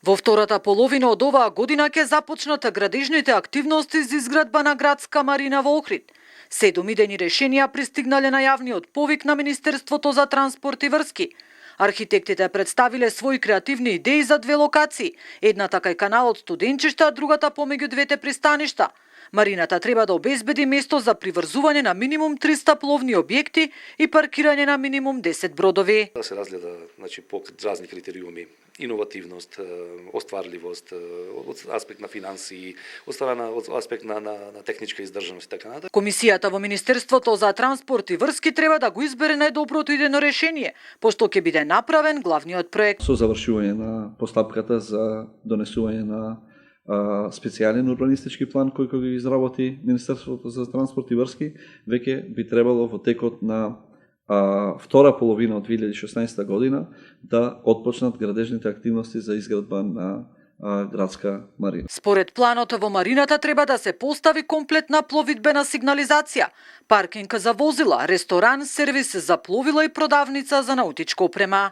Во втората половина од оваа година ќе започнат градежните активности за изградба на градска марина во Охрид. 7 идејни решенија пристигнале на јавниот повик на Министерството за транспорт и врски. Архитектите представиле своји креативни идеи за две локации, едната кај каналот Студенчиште, а другата помеѓу двете пристаништа. Марината треба да обезбеди место за приврзување на минимум 300 пловни објекти и паркирање на минимум 10 бродови. Да се разгледа по разни критериуми, иновативност, остварливост, од аспект на финанси, од аспект на техничка издржаност и така натаму. Комисијата во Министерството за транспорт и врски треба да го избере најдоброто идејно решение, пошто ќе биде направен главниот проект. Со завршување на постапката за донесување на специјален урбанистички план кој го изработи Министерството за транспорт и врски, веќе би требало во текот на втора половина од 2016 година да отпочнат градежните активности за изградба на градска марина. Според планот во марината треба да се постави комплетна пловидбена сигнализација, паркинг за возила, ресторан, сервис за пловила и продавница за наутичка опрема.